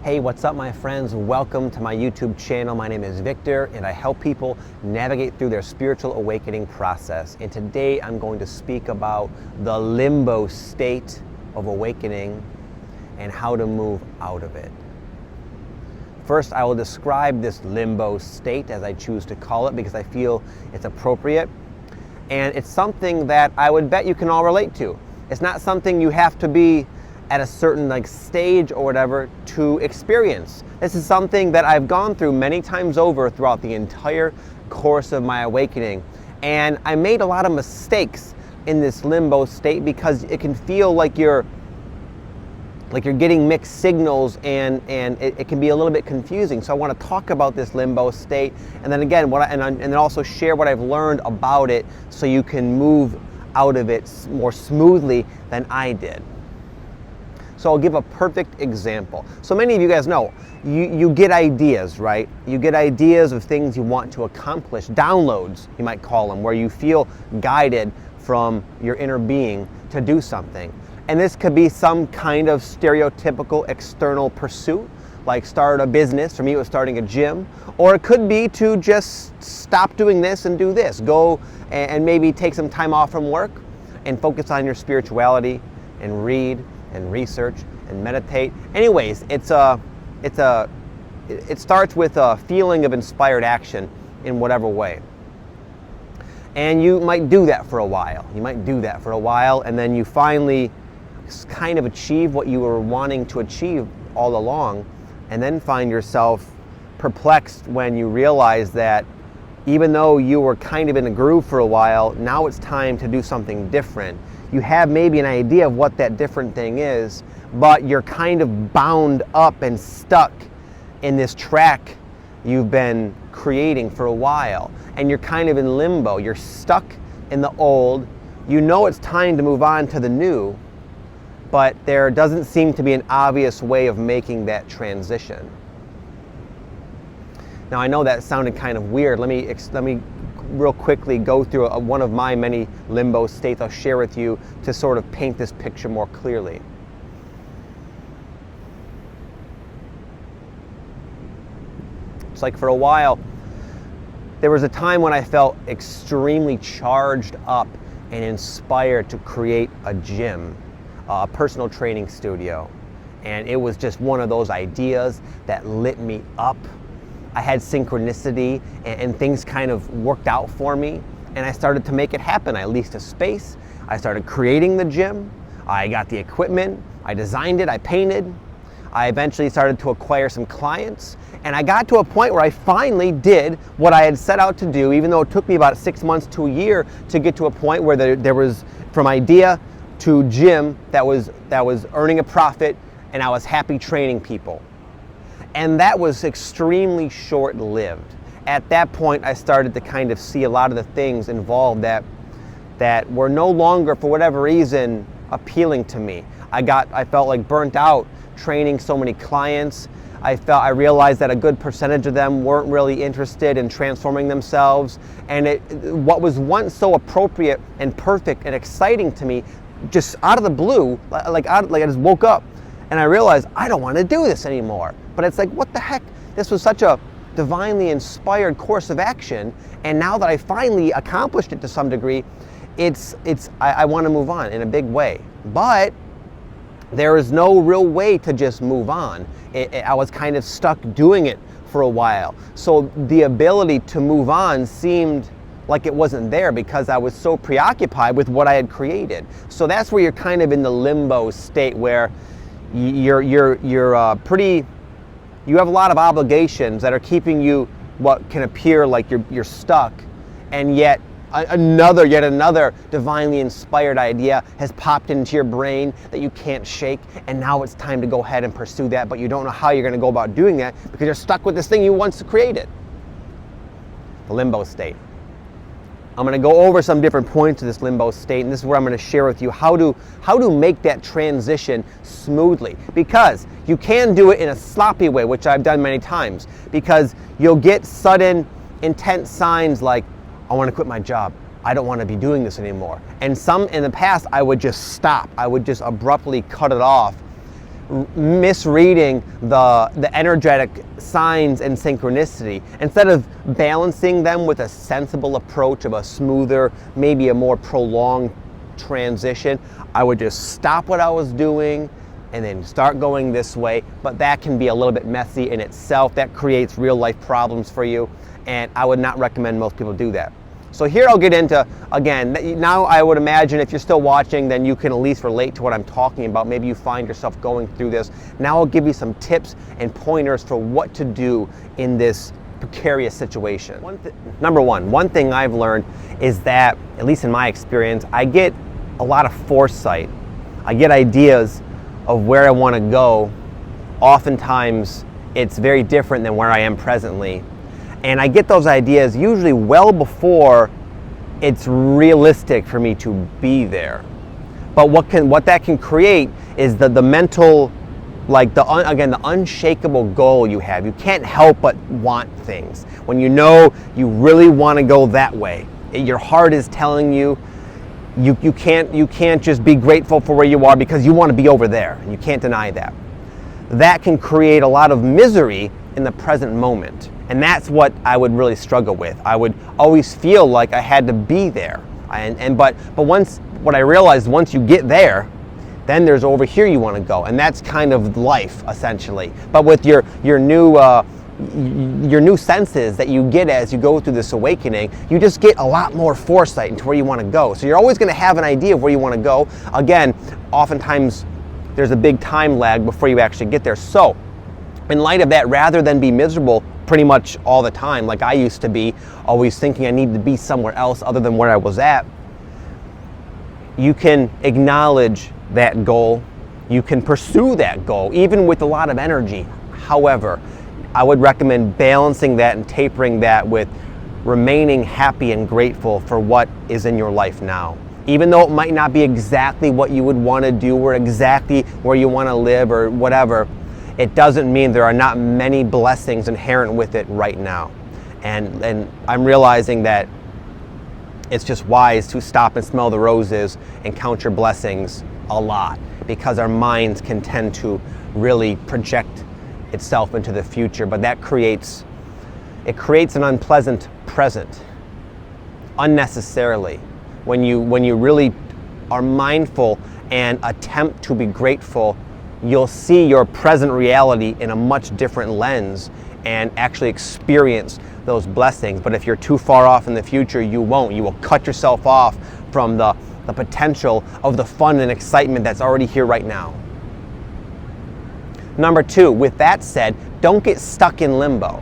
Hey, what's up my friends? Welcome to my YouTube channel. My name is Victor and I help people navigate through their spiritual awakening process. And today I'm going to speak about the limbo state of awakening and how to move out of it. First, I will describe this limbo state, as I choose to call it, because I feel it's appropriate. And it's something that I would bet you can all relate to. It's not something you have to be at a certain stage or whatever to experience. This is something that I've gone through many times over throughout the entire course of my awakening. And I made a lot of mistakes in this limbo state because it can feel like you're getting mixed signals and it can be a little bit confusing. So I want to talk about this limbo state and then again and then also share what I've learned about it so you can move out of it more smoothly than I did. So I'll give a perfect example. So many of you guys know, you get ideas, right? You get ideas of things you want to accomplish, downloads, you might call them, where you feel guided from your inner being to do something. And this could be some kind of stereotypical external pursuit, like start a business. For me, it was starting a gym. Or it could be to just stop doing this and do this. Go and maybe take some time off from work and focus on your spirituality and read and research and meditate. Anyways, it starts with a feeling of inspired action in whatever way. And you might do that for a while. And then you finally kind of achieve what you were wanting to achieve all along, and then find yourself perplexed when you realize that even though you were kind of in a groove for a while, now it's time to do something different. You have maybe an idea of what that different thing is, but you're kind of bound up and stuck in this track you've been creating for a while. And you're kind of in limbo. You're stuck in the old. You know it's time to move on to the new, but there doesn't seem to be an obvious way of making that transition. Now I know that sounded kind of weird. Let me real quickly go through one of my many limbo states I'll share with you to sort of paint this picture more clearly. It's like for a while, there was a time when I felt extremely charged up and inspired to create a gym, a personal training studio. And it was just one of those ideas that lit me up. I had synchronicity and things kind of worked out for me, and I started to make it happen. I leased a space, I started creating the gym, I got the equipment, I designed it, I painted, I eventually started to acquire some clients, and I got to a point where I finally did what I had set out to do, even though it took me about 6 months to a year to get to a point where there was, from idea to gym, that was earning a profit, and I was happy training people. And that was extremely short-lived. At that point, I started to kind of see a lot of the things involved that were no longer, for whatever reason, appealing to me. I felt like burnt out training so many clients. I realized that a good percentage of them weren't really interested in transforming themselves. And what was once so appropriate and perfect and exciting to me, just out of the blue, like I just woke up and I realized I don't want to do this anymore. But it's like, what the heck? This was such a divinely inspired course of action, and now that I finally accomplished it to some degree, I want to move on in a big way. But there is no real way to just move on. I was kind of stuck doing it for a while. So the ability to move on seemed like it wasn't there because I was so preoccupied with what I had created. So that's where you're kind of in the limbo state where you have a lot of obligations that are keeping you what can appear like you're stuck, and yet another divinely inspired idea has popped into your brain that you can't shake, and now it's time to go ahead and pursue that, but you don't know how you're going to go about doing that because you're stuck with this thing you once created. The limbo state. I'm going to go over some different points of this limbo state, and this is where I'm going to share with you how to make that transition smoothly. Because you can do it in a sloppy way, which I've done many times, because you'll get sudden, intense signs like, I want to quit my job. I don't want to be doing this anymore. And in the past, I would just stop. I would just abruptly cut it off misreading the energetic signs and synchronicity. Instead of balancing them with a sensible approach of a smoother, maybe a more prolonged transition, I would just stop what I was doing and then start going this way. But that can be a little bit messy in itself. That creates real life problems for you, and I would not recommend most people do that. So here I'll get into, again, now I would imagine if you're still watching, then you can at least relate to what I'm talking about. Maybe you find yourself going through this. Now I'll give you some tips and pointers for what to do in this precarious situation. Number one thing I've learned is that, at least in my experience, I get a lot of foresight. I get ideas of where I want to go. Oftentimes it's very different than where I am presently. And I get those ideas usually well before it's realistic for me to be there. But what that can create is the mental, like the unshakable goal you have. You can't help but want things. When you know you really want to go that way, your heart is telling you you can't just be grateful for where you are because you want to be over there, and you can't deny that. That can create a lot of misery in the present moment. And that's what I would really struggle with. I would always feel like I had to be there. But what I realized, once you get there, then there's over here you want to go. And that's kind of life, essentially. But with your new senses that you get as you go through this awakening, you just get a lot more foresight into where you want to go. So you're always going to have an idea of where you want to go. Again, oftentimes there's a big time lag before you actually get there. So in light of that, rather than be miserable pretty much all the time, like I used to be, always thinking I needed to be somewhere else other than where I was at, you can acknowledge that goal. You can pursue that goal, even with a lot of energy. However, I would recommend balancing that and tapering that with remaining happy and grateful for what is in your life now. Even though it might not be exactly what you would want to do or exactly where you want to live or whatever, it doesn't mean there are not many blessings inherent with it right now. And I'm realizing that it's just wise to stop and smell the roses and count your blessings a lot, because our minds can tend to really project itself into the future, but that creates an unpleasant present unnecessarily. When you really are mindful and attempt to be grateful, you'll see your present reality in a much different lens and actually experience those blessings. But if you're too far off in the future, you won't. You will cut yourself off from the potential of the fun and excitement that's already here right now. Number two, with that said, don't get stuck in limbo.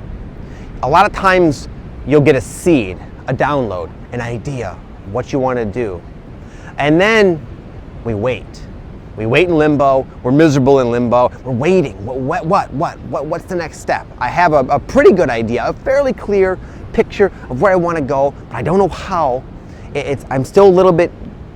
A lot of times you'll get a seed, a download, an idea, what you want to do. And then we wait. We wait in limbo, we're miserable in limbo, we're waiting. What's the next step? I have a pretty good idea, a fairly clear picture of where I want to go, but I don't know how. I'm still a little bit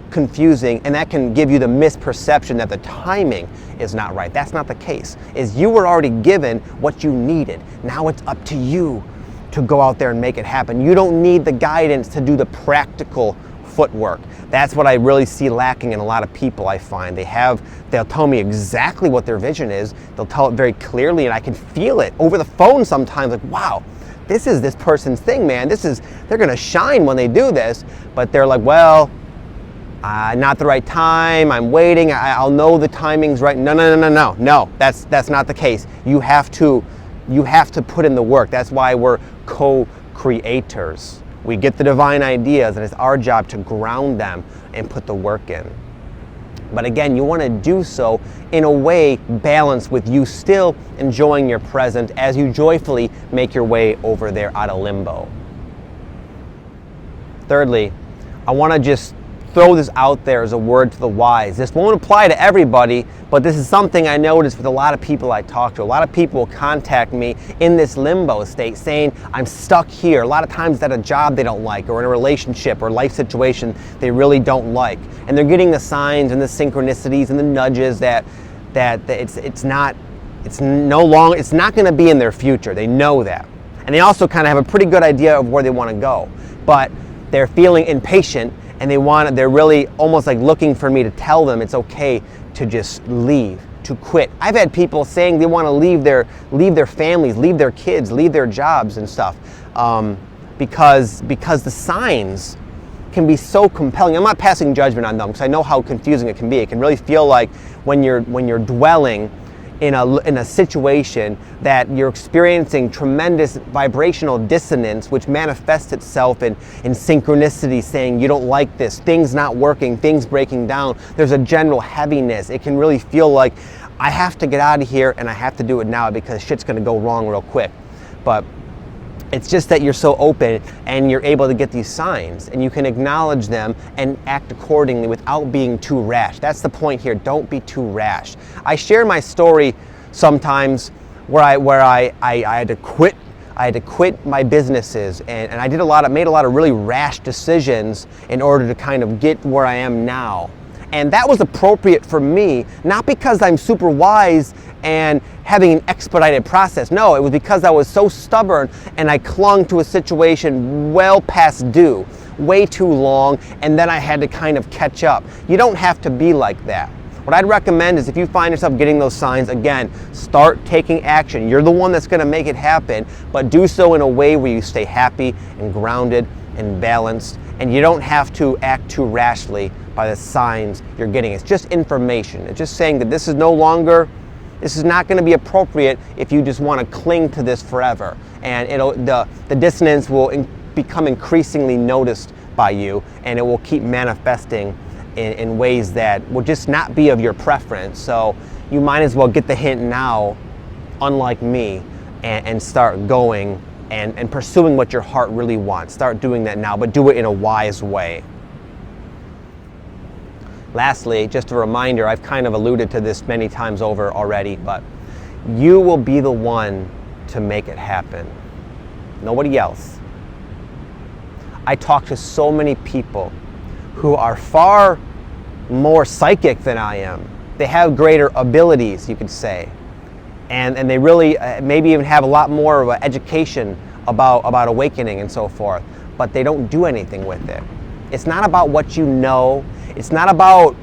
confusing, and that can give you the misperception that the timing is not right. That's not the case. You were already given what you needed. Now it's up to you to go out there and make it happen. You don't need the guidance to do the practical footwork. That's what I really see lacking in a lot of people, I find. They'll tell me exactly what their vision is. They'll tell it very clearly, and I can feel it over the phone sometimes, like, wow, this is this person's thing, man. They're gonna shine when they do this. But they're like, well, not the right time, I'm waiting, I'll know the timing's right. No, that's not the case. You have to put in the work. That's why we're co-creators. We get the divine ideas, and it's our job to ground them and put the work in. But again, you want to do so in a way balanced with you still enjoying your present as you joyfully make your way over there out of limbo. Thirdly, I want to just throw this out there as a word to the wise. This won't apply to everybody, but this is something I noticed with a lot of people I talk to. A lot of people will contact me in this limbo state saying, I'm stuck here. A lot of times at a job they don't like, or in a relationship or life situation they really don't like. And they're getting the signs and the synchronicities and the nudges that it's not going to be in their future. They know that. And they also kind of have a pretty good idea of where they want to go. But they're feeling impatient, and they're really almost like looking for me to tell them it's okay to just leave, to quit. I've had people saying they want to leave their families, leave their kids, leave their jobs and stuff, because the signs can be so compelling. I'm not passing judgment on them because I know how confusing it can be. It can really feel like when you're dwelling in a situation that you're experiencing tremendous vibrational dissonance, which manifests itself in synchronicity, saying you don't like this, things not working, things breaking down. There's a general heaviness. It can really feel like I have to get out of here and I have to do it now because shit's gonna go wrong real quick. But it's just that you're so open and you're able to get these signs and you can acknowledge them and act accordingly without being too rash. That's the point here. Don't be too rash. I share my story sometimes where I had to quit. I had to quit my businesses and I made a lot of really rash decisions in order to kind of get where I am now. And that was appropriate for me, not because I'm super wise and having an expedited process. No, it was because I was so stubborn and I clung to a situation well past due, way too long, and then I had to kind of catch up. You don't have to be like that. What I'd recommend is if you find yourself getting those signs, again, start taking action. You're the one that's gonna make it happen, but do so in a way where you stay happy and grounded and balanced, and you don't have to act too rashly by the signs you're getting. It's just information. It's just saying that this is not going to be appropriate if you just want to cling to this forever. And the dissonance will become increasingly noticed by you, and it will keep manifesting in ways that will just not be of your preference. So you might as well get the hint now, unlike me, and start going and pursuing what your heart really wants. Start doing that now, but do it in a wise way. Lastly, just a reminder, I've kind of alluded to this many times over already, but you will be the one to make it happen. Nobody else. I talk to so many people who are far more psychic than I am. They have greater abilities, you could say. And they really maybe even have a lot more of an education about awakening and so forth, but they don't do anything with it. It's not about what you know. It's not about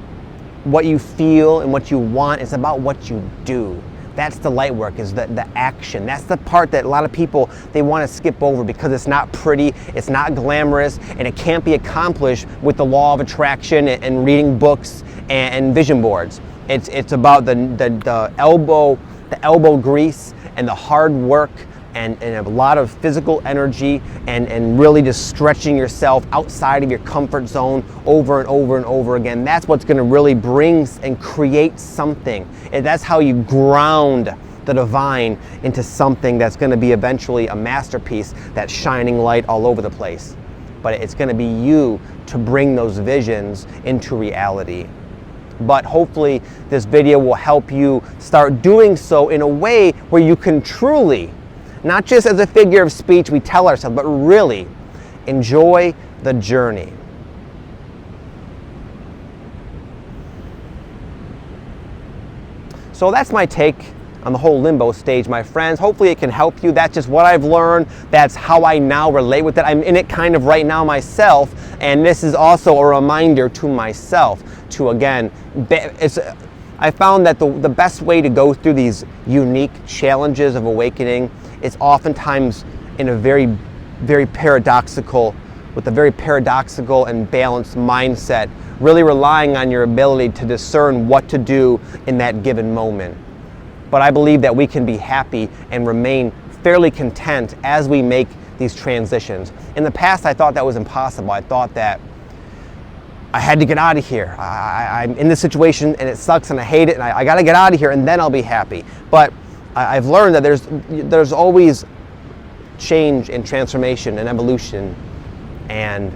what you feel and what you want. It's about what you do. That's the light work, is the action. That's the part that a lot of people, they want to skip over because it's not pretty, it's not glamorous, and it can't be accomplished with the law of attraction and reading books and vision boards. It's about the elbow grease and the hard work and a lot of physical energy and really just stretching yourself outside of your comfort zone over and over and over again. That's what's going to really bring and create something. And that's how you ground the divine into something that's going to be eventually a masterpiece that's shining light all over the place. But it's going to be you to bring those visions into reality. But hopefully this video will help you start doing so in a way where you can truly, not just as a figure of speech we tell ourselves, but really enjoy the journey. So that's my take on the whole limbo stage, my friends. Hopefully it can help you. That's just what I've learned. That's how I now relate with it. I'm in it kind of right now myself, and this is also a reminder to myself to, again, I found that the best way to go through these unique challenges of awakening is oftentimes in a very, very paradoxical, with a very paradoxical and balanced mindset, really relying on your ability to discern what to do in that given moment. But I believe that we can be happy and remain fairly content as we make these transitions. In the past, I thought that was impossible. I thought that I had to get out of here. I'm in this situation and it sucks and I hate it and I gotta get out of here and then I'll be happy. But I've learned that there's always change and transformation and evolution, and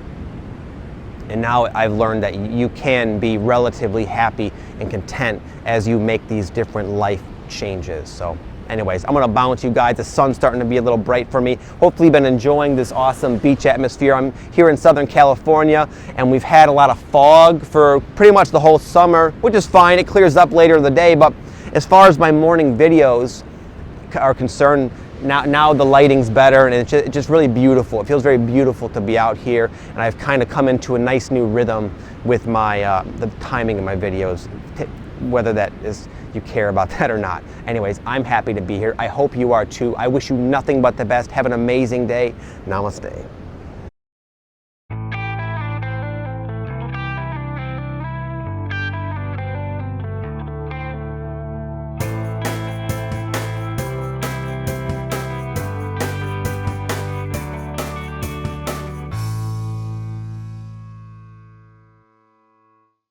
now I've learned that you can be relatively happy and content as you make these different life changes. So anyways, I'm gonna bounce, you guys. The sun's starting to be a little bright for me. Hopefully you've been enjoying this awesome beach atmosphere. I'm here in Southern California and we've had a lot of fog for pretty much the whole summer, which is fine. It clears up later in the day, but as far as my morning videos are concerned, now the lighting's better and it's just really beautiful. It feels very beautiful to be out here, and I've kind of come into a nice new rhythm with my the timing of my videos. whether that is you care about that or not. Anyways, I'm happy to be here. I hope you are too. I wish you nothing but the best. Have an amazing day. Namaste.